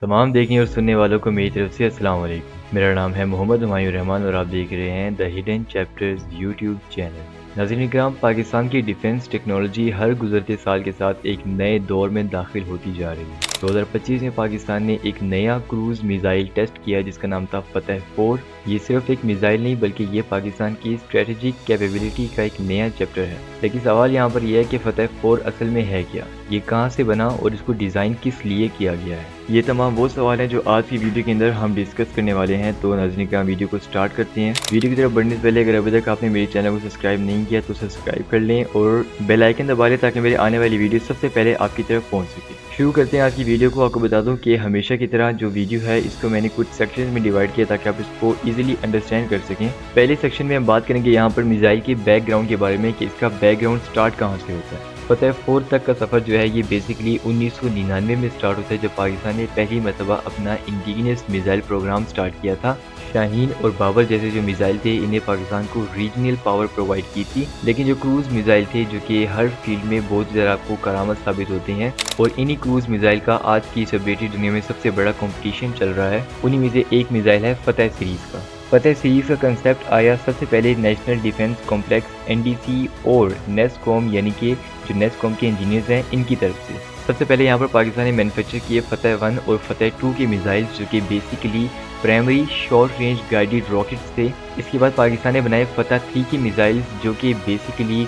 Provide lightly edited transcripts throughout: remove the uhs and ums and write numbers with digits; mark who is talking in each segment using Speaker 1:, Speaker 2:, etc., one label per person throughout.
Speaker 1: تمام دیکھنے اور سننے والوں کو میری طرف سے السلام علیکم۔ میرا نام ہے محمد ہمایوں الرحمان اور آپ دیکھ رہے ہیں the hidden chapters YouTube channel. ناظرین اکرام، پاکستان کی ڈیفنس ٹیکنالوجی ہر گزرتے سال کے ساتھ ایک نئے دور میں داخل ہوتی جا رہی ہے۔ 2025 میں پاکستان نے ایک نیا کروز میزائل ٹیسٹ کیا جس کا نام تھا فتح 4۔ یہ صرف ایک میزائل نہیں بلکہ یہ پاکستان کی اسٹریٹجک کیپیبلٹی کا ایک نیا چیپٹر ہے۔ لیکن سوال یہاں پر یہ ہے کہ فتح 4 اصل میں ہے کیا، یہ کہاں سے بنا اور اس کو ڈیزائن کس لیے کیا گیا ہے۔ یہ تمام وہ سوال ہیں جو آج کی ویڈیو کے اندر ہم ڈسکس کرنے والے ہیں۔ تو ناظرین کرام، ویڈیو کو سٹارٹ کرتے ہیں۔ ویڈیو کی طرف بڑھنے سے پہلے اگر ابھی تک آپ نے میرے چینل کو سبسکرائب نہیں کیا تو سبسکرائب کر لیں اور بیل آئیکن دبا لیں تاکہ میرے آنے والی ویڈیو سب سے پہلے آپ کی طرف پہنچ سکے۔ شروع کرتے ہیں آج کی ویڈیو کو۔ آپ کو بتا دوں کہ ہمیشہ کی طرح جو ویڈیو ہے اس کو میں نے کچھ سیکشن میں ڈیوائڈ کیا تاکہ آپ اس کو ایزیلی انڈرسٹینڈ کر سکیں۔ پہلے سیکشن میں ہم بات کریں گے یہاں پر میزائل کے بیک گراؤنڈ کے بارے میں کہ اس کا بیک گراؤنڈ سٹارٹ کہاں سے ہوتا ہے۔ فتح 4 تک کا سفر جو ہے یہ بیسیکلی 1999 میں سٹارٹ ہوتا ہے جب پاکستان نے پہلی مرتبہ اپنا انڈیجنس میزائل پروگرام سٹارٹ کیا تھا۔ شاہین اور بابر جیسے جو میزائل تھے انہیں پاکستان کو ریجنل پاور پرووائڈ کی تھی، لیکن جو کروز میزائل تھے جو کہ ہر فیلڈ میں بہت زیادہ آپ کو کارآمد ثابت ہوتے ہیں اور انہی کروز میزائل کا آج کی اس اپڈیٹڈ دنیا میں سب سے بڑا کمپٹیشن چل رہا ہے۔ انہی میں سے ایک میزائل ہے فتح سیریز کا۔ فتح سیریز کا کنسیپٹ آیا سب سے پہلے نیشنل ڈیفنس کمپلیکس NDC اور نیس کوم یعنی کہ جو نیس کوم کے انجینئرز ہیں ان کی طرف سے۔ سب سے پہلے یہاں پر پاکستان نے مینوفیکچر کیے فتح 1 اور فتح 2 کے میزائل جو کہ basically primary short range guided rockets تھے۔ اس کے بعد پاکستان نے بنائے فتح 3 کے میزائلز جو کہ بیسیکلی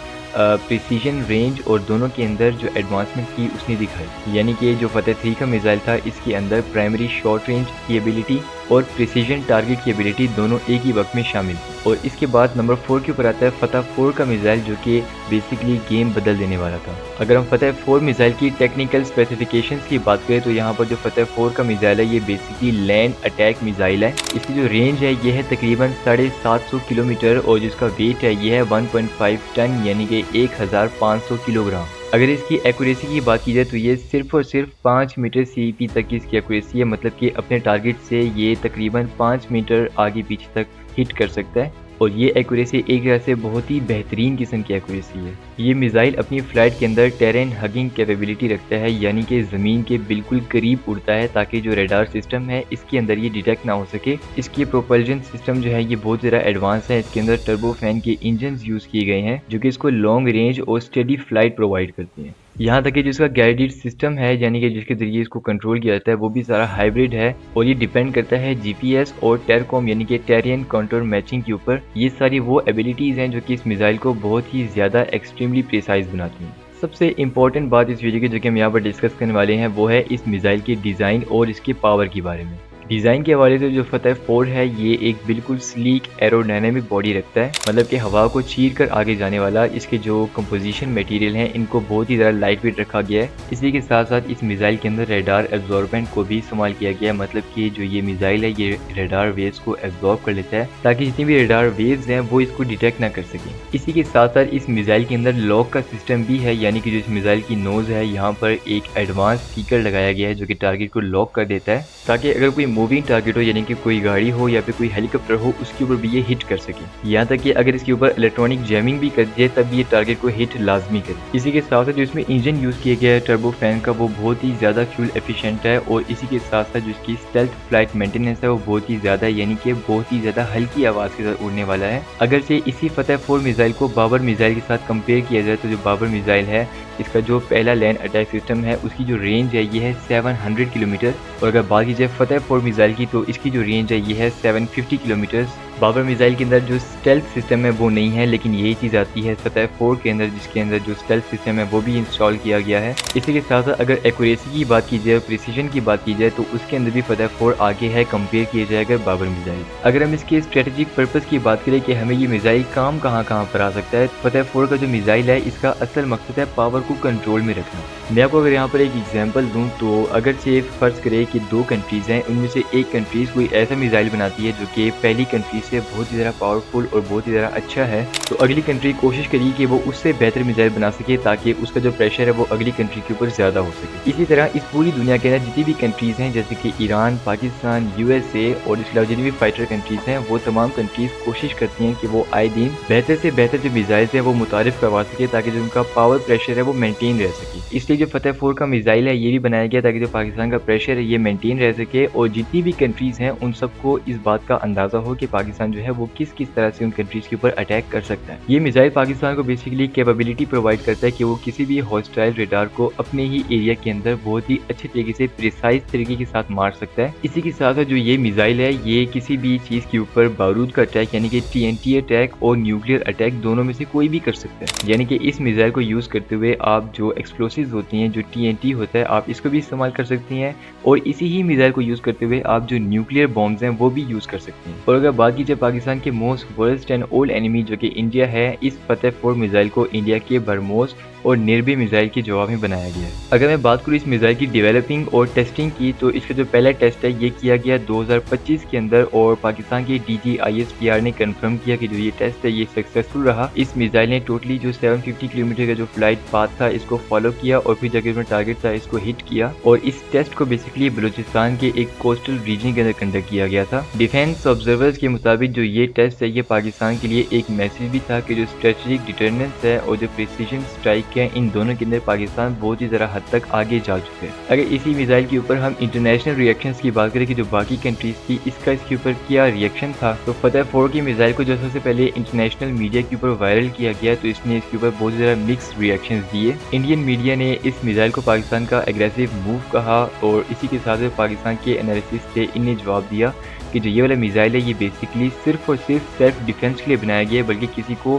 Speaker 1: پریسیجن رینج اور دونوں کے اندر جو ایڈوانسمنٹ کی اس نے دکھائی، یعنی کہ جو فتح 3 کا میزائل تھا اس کے اندر پرائمری شارٹ رینج کی ایبیلٹی اور پریسیجن ٹارگٹ کی ایبیلٹی دونوں ایک ہی وقت میں شامل تھی۔ اور اس کے بعد نمبر 4 کے اوپر آتا ہے فتح 4 کا میزائل جو کہ بیسیکلی گیم بدل دینے والا تھا۔ اگر ہم فتح 4 میزائل کی ٹیکنیکل اسپیسیفیکیشنز کی بات کریں تو یہاں پر جو فتح 4 کا میزائل ہے یہ بیسیکلی لینڈ اٹیک میزائل ہے۔ اس کی جو رینج ہے یہ ہے تقریباً 750 کلومیٹر اور جس کا ویٹ ہے یہ ہے 1.5 ٹن یعنی کہ 1500 کلو گرام۔ اگر اس کی ایکوریسی کی بات کی جائے تو یہ صرف اور صرف 5 میٹر CEP تک کی اس کی ایکوریسی ہے، مطلب کہ اپنے ٹارگٹ سے یہ تقریباً 5 میٹر آگے پیچھے تک ہٹ کر سکتا ہے اور یہ ایکوریسی ایک طرح سے بہت ہی بہترین قسم کی ایکوریسی ہے۔ یہ میزائل اپنی فلائٹ کے اندر ٹیرین ہگنگ کیپیبلٹی رکھتا ہے، یعنی کہ زمین کے بالکل قریب اڑتا ہے تاکہ جو ریڈار سسٹم ہے اس کے اندر یہ ڈیٹیکٹ نہ ہو سکے۔ اس کی پروپلجن سسٹم جو ہے یہ بہت زیادہ ایڈوانس ہے، اس کے اندر ٹربو فین کے انجنز یوز کیے گئے ہیں جو کہ اس کو لانگ رینج اور اسٹیڈی فلائٹ پرووائڈ کرتے ہیں۔ یہاں تک کہ جو اس کا گائیڈڈ سسٹم ہے یعنی کہ جس کے ذریعے اس کو کنٹرول کیا جاتا ہے وہ بھی سارا ہائبرڈ ہے اور یہ ڈیپینڈ کرتا ہے GPS اور ٹیرکوم یعنی کہ ٹیرین کانٹور میچنگ کے اوپر۔ یہ ساری وہ ایبیلٹیز ہیں جو کہ اس میزائل کو بہت ہی زیادہ ایکسٹریملی پریسائز بناتی ہیں۔ سب سے امپورٹنٹ بات اس ویڈیو کی جو کہ ہم یہاں پر ڈسکس کرنے والے ہیں وہ ہے اس میزائل کے ڈیزائن اور اس کے پاور کے بارے میں۔ ڈیزائن کے حوالے سے جو فتح 4 ہے یہ ایک بالکل سلیک ایروڈائنامک باڈی رکھتا ہے، مطلب کہ ہوا کو چیر کر آگے جانے والا۔ اس کے جو کمپوزیشن میٹیریل ہیں ان کو بہت ہی زیادہ لائٹ ویٹ رکھا گیا ہے۔ اسی کے ساتھ ساتھ اس میزائل کے اندر ریڈار ایبزوربنٹ کو بھی استعمال کیا گیا ہے، مطلب کہ جو یہ میزائل ہے یہ ریڈار ویوز کو ایبزورب کر لیتا ہے تاکہ جتنی بھی ریڈار ویوز ہیں وہ اس کو ڈیٹیکٹ نہ کر سکیں۔ اسی کے ساتھ ساتھ اس میزائل کے اندر لاک کا سسٹم بھی ہے، یعنی کہ جو اس میزائل کی نوز ہے یہاں پر ایک ایڈوانس اسپیکر لگایا گیا ہے جو کہ ٹارگٹ کو لاک کر دیتا ہے تاکہ اگر کوئی موونگ ٹارگٹ ہو یعنی کہ کوئی گاڑی ہو یا پھر کوئی ہیلی کاپٹر ہو اس کے اوپر بھی یہ ہٹ کر سکے، یہاں تک کہ اگر اس کے اوپر الیکٹرانک جیمنگ بھی کر جائے تب بھی یہ ٹارگٹ کو ہٹ لازمی کرے۔ اسی کے ساتھ ساتھ جو اس میں انجن یوز کیا گیا ہے ٹربو فین کا وہ بہت ہی زیادہ فیول ایفیشینٹ ہے اور اسی کے ساتھ ساتھ جو اس کی اسٹیلتھ فلائٹ مینٹیننس ہے وہ بہت ہی زیادہ ہے، یعنی کہ بہت ہی زیادہ ہلکی آواز کے ساتھ اڑنے والا ہے۔ اگرچہ اسی فتح 4 میزائل کو بابر میزائل کے ساتھ کمپیئر کیا جائے تو جو بابر میزائل ہے اس کا جو پہلا لینڈ اٹیک سسٹم ہے اس کی جو رینج ہے یہ ہے 700 کلومیٹر اور اگر بات کی جائے فتح 4 میزائل کی تو اس کی جو رینج ہے یہ ہے 750 کلومیٹر۔ بابر میزائل کے اندر جو اسٹیلتھ سسٹم ہے وہ نہیں ہے، لیکن یہی چیز آتی ہے فتح 4 کے اندر جس کے اندر جو اسٹیلتھ سسٹم ہے وہ بھی انسٹال کیا گیا ہے۔ اسی کے ساتھ ساتھ اگر ایکوریسی کی بات کی جائے اور پریسیجن کی بات کی جائے تو اس کے اندر بھی فتح 4 آگے ہے کمپیئر کیا جائے اگر بابر میزائل۔ اگر ہم اس کے اسٹریٹجک پرپس کی بات کریں کہ ہمیں یہ میزائل کام کہاں پر آ سکتا ہے، فتح 4 کا جو میزائل ہے اس کا اصل مقصد ہے پاور کو کنٹرول میں رکھنا۔ میں آپ کو اگر یہاں پر ایک ایگزامپل دوں تو اگر صرف فرض کرے کہ 2 کنٹریز ہیں، ان میں سے ایک کنٹریز کوئی ایسا میزائل بناتی ہے جو کہ پہلی کنٹری سے بہت ہی زیادہ پاورفل اور بہت ہی زیادہ اچھا ہے تو اگلی کنٹری کوشش کری کہ وہ اس سے بہتر میزائل بنا سکے تاکہ اس کا جو پریشر ہے وہ اگلی کنٹری کے اوپر زیادہ ہو سکے۔ اسی طرح اس پوری دنیا کے اندر جتنی بھی کنٹریز ہیں جیسے کہ ایران، پاکستان، USA اور اس کے علاوہ جتنی بھی فائٹر کنٹریز ہیں وہ تمام کنٹریز کوشش کرتی ہیں کہ وہ آئے دن بہتر سے بہتر جو میزائلز ہیں وہ متعارف کروا سکے تاکہ جو ان کا پاور پریشر ہے وہ مینٹین رہ سکے۔ اس لیے جو فتح 4 کا میزائل ہے یہ بھی بنایا گیا تاکہ جو پاکستان کا پریشر ہے یہ مینٹین رہ سکے اور جتنی بھی کنٹریز ہیں ان سب کو اس بات کا اندازہ ہو کہ پاکستان جو ہے وہ کس طرح سے ان کنٹریز کے اوپر اٹیک کر سکتا ہے۔ یہ میزائل پاکستان کو بیسیکلی کیپیبلٹی پرووائڈ کرتا ہے کہ وہ کسی بھی ہاسٹائل ریڈار کو اپنے ہی ایریا کے اندر بہت ہی اچھے طریقے سے پریسائز طریقے کے ساتھ مار سکتا ہے۔ اسی کے ساتھ جو یہ میزائل ہے یہ کسی بھی چیز کے اوپر بارود کا اٹیک یعنی کہ TNT اٹیک اور نیوکلیر اٹیک دونوں میں سے کوئی بھی کر سکتا ہے، یعنی کہ اس میزائل کو یوز کرتے ہوئے آپ جو ایکسپلوسیوز ہوتی ہیں جو TNT ہوتا ہے آپ اس کو بھی استعمال کر سکتی ہیں اور اسی ہی میزائل کو یوز کرتے ہوئے آپ جو نیوکلیر بامز ہیں وہ بھی یوز کر سکتے ہیں۔ اور اگر بات کی جائے پاکستان کے most worst and old enemy جو کہ انڈیا ہے، اس فتح 4 میزائل کو انڈیا کے برموس اور نربے میزائل کے جواب میں بنایا گیا ہے۔ اگر میں بات کروں اس میزائل کی ڈیولپنگ اور ٹیسٹنگ کی تو اس کا جو پہلا ٹیسٹ ہے یہ کیا گیا 2025 کے اندر اور پاکستان کے DGISPR نے کنفرم کیا کہ جو یہ ٹیسٹ ہے یہ سکسیسفل رہا۔ اس میزائل نے ٹوٹلی جو 750 کلومیٹر کا جو فلائٹ پاتھ تھا اس کو فالو کیا اور پھر جا کے میں ٹارگٹ تھا اس کو ہٹ کیا اور اس ٹیسٹ کو بیسیکلی بلوچستان کے ایک کوسٹل ریجن کے اندر کنڈکٹ کیا گیا تھا۔ ڈیفینس آبزرورز کے مطابق جو یہ ٹیسٹ ہے یہ پاکستان کے لیے ایک میسج بھی تھا کہ جو اسٹریٹجک ڈیٹرمنس ہے اور جو پریسیجن اسٹرائک ہے ان دونوں کے اندر پاکستان بہت ہی ذرا حد تک آگے جا چکے ہیں۔ اگر اسی میزائل کے اوپر ہم انٹرنیشنل ریئیکشنز کی بات کریں کہ جو باقی کنٹریز تھی اس کا اس کے اوپر کیا ریئیکشن تھا تو فتح 4 کی میزائل کو جو سب سے پہلے انٹرنیشنل میڈیا کے اوپر وائرل کیا گیا تو اس نے اس کے اوپر بہت زیادہ مکس ریئیکشنز دیے۔ انڈین میڈیا نے اس میزائل کو پاکستان کا ایگریسو موو کہا اور اسی کے ساتھ پاکستان کے انالیسس تھے ان نے جواب دیا کہ جو یہ والا میزائل ہے یہ بیسیکلی صرف اور صرف سیلف ڈیفینس کے لیے بنایا گیا ہے بلکہ کسی کو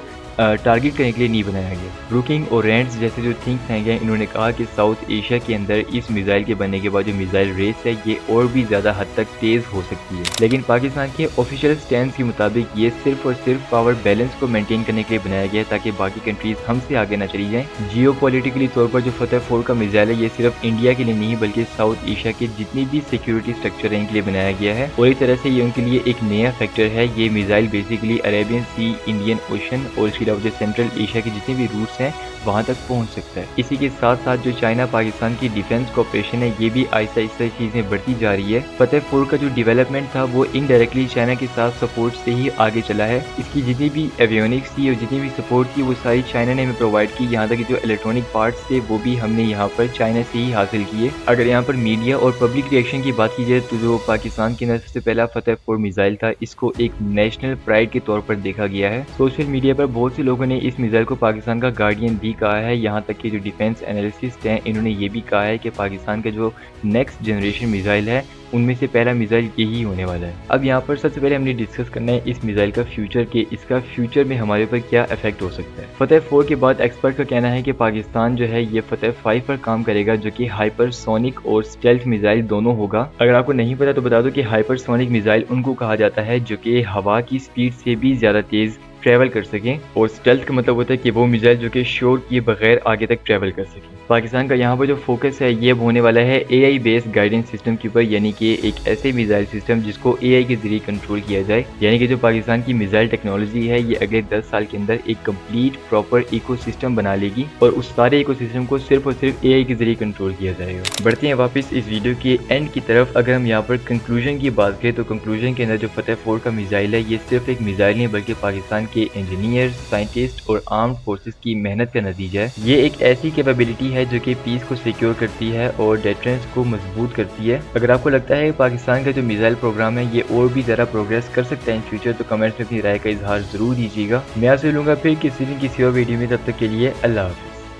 Speaker 1: ٹارگٹ کرنے کے لیے نہیں بنایا گیا۔ بروکنگ اور رینڈز جیسے جو تھنک ٹینک ہیں انہوں نے کہا کہ ساؤتھ ایشیا کے اندر اس میزائل کے بننے کے بعد جو میزائل ریس ہے یہ اور بھی زیادہ حد تک تیز ہو سکتی ہے، لیکن پاکستان کے آفیشیل سٹینڈز کے مطابق یہ صرف اور صرف پاور بیلنس کو مینٹین کرنے کے لیے بنایا گیا ہے تاکہ باقی کنٹریز ہم سے آگے نہ چلی جائیں۔ جیو پولیٹیکلی طور پر جو فتح 4 کا میزائل ہے یہ صرف انڈیا کے لیے نہیں بلکہ ساؤتھ ایشیا کے جتنی بھی سیکیورٹی اسٹرکچر ہیں ان کے لیے بنایا گیا ہے اور اس طرح سے یہ ان کے لیے ایک نیا فیکٹر ہے۔ یہ میزائل بیسیکلی عربین سی، انڈین اوشن اور اس کے علاوہ جو سینٹرل ایشیا کے جتنے بھی روٹس ہیں وہاں تک پہنچ سکتا ہے۔ اسی کے ساتھ ساتھ جو چائنا پاکستان کی ڈیفینس کوپریشن ہے یہ بھی آہستہ آہستہ چیزیں بڑھتی جا رہی ہے۔ فتح 4 کا جو ڈیولپمنٹ تھا وہ انڈائریکٹلی چائنا کے ساتھ سپورٹ سے ہی آگے چلا ہے۔ اس کی جتنی بھی ایویونکس تھی اور جتنی بھی سپورٹ تھی وہ ساری چائنا نے ہمیں پرووائڈ کی، یہاں تک کہ جو الیکٹرانک پارٹس تھے وہ بھی ہم نے یہاں پر چائنا سے ہی حاصل کیے۔ اگر یہاں پر میڈیا اور پبلک ریئیکشن کی بات کی جائے تو جو پاکستان کے اندر سب سے پہلا فتح 4 میزائل تھا اس کو ایک نیشنل پرائڈ کے طور پر دیکھا گیا ہے۔ سوشل میڈیا پر بہت سے لوگوں نے اس میزائل کو پاکستان کا گارڈین بھی کہا ہے، یہاں تک کہ جو ڈیفینس انالیسسٹ ہیں انہوں نے یہ بھی کہا ہے کہ پاکستان کا جو نیکسٹ جنریشن میزائل ہے ان میں سے پہلا میزائل یہی ہونے والا ہے۔ اب یہاں پر سب سے پہلے ہم نے ڈسکس کرنا ہے اس میزائل کا فیوچر کہ اس کا فیوچر میں ہمارے اوپر کیا افیکٹ ہو سکتا ہے۔ فتح 4 کے بعد ایکسپرٹ کا کہنا ہے کہ پاکستان جو ہے یہ فتح 5 پر کام کرے گا جو کہ ہائپر سونک اور اسٹیلتھ میزائل دونوں ہوگا۔ اگر آپ کو نہیں پتا تو بتا دو کہ ہائپر سونک میزائل ان کو کہا جاتا ہے جو کہ ہوا کی سپیڈ سے بھی زیادہ تیز ٹریول کر سکیں اور اسٹیلتھ کا مطلب ہوتا ہے کہ وہ میزائل جو کہ شور کیے بغیر آگے تک ٹریول کر سکیں۔ پاکستان کا یہاں پر جو فوکس ہے یہ ہونے والا ہے AI بیس گائیڈنس سسٹم کے اوپر، یعنی کہ ایک ایسے میزائل سسٹم جس کو AI کے ذریعے کنٹرول کیا جائے، یعنی کہ جو پاکستان کی میزائل ٹیکنالوجی ہے یہ اگلے 10 سال کے اندر ایک کمپلیٹ پراپر ایکو سسٹم بنا لے گی اور اس سارے ایکو سسٹم کو صرف اور صرف AI کے ذریعے کنٹرول کیا جائے گا۔ بڑھتے ہیں واپس اس ویڈیو کے اینڈ کی طرف۔ اگر ہم یہاں پر کنکلوژن کی بات کریں تو کنکلوژن کے اندر جو فتح 4 کا میزائل ہے یہ صرف ایک میزائل نہیں بلکہ پاکستان کے انجینئر، سائنٹسٹ اور آرمڈ فورسز کی محنت کا نتیجہ ہے۔ یہ ایک ایسی کیپیبلٹی ہے جو کہ پیس کو سیکیور کرتی ہے اور ڈیٹرنس کو مضبوط کرتی ہے۔ اگر آپ کو لگتا ہے کہ پاکستان کا جو میزائل پروگرام ہے یہ اور بھی زیادہ پروگریس کر سکتا ہے ان فیوچر تو کمنٹس میں اپنی رائے کا اظہار ضرور دیجیے گا۔ میں آپ سے ملوں گا پھر کسی دن کسی اور ویڈیو میں، تب تک کے لیے اللہ حافظ۔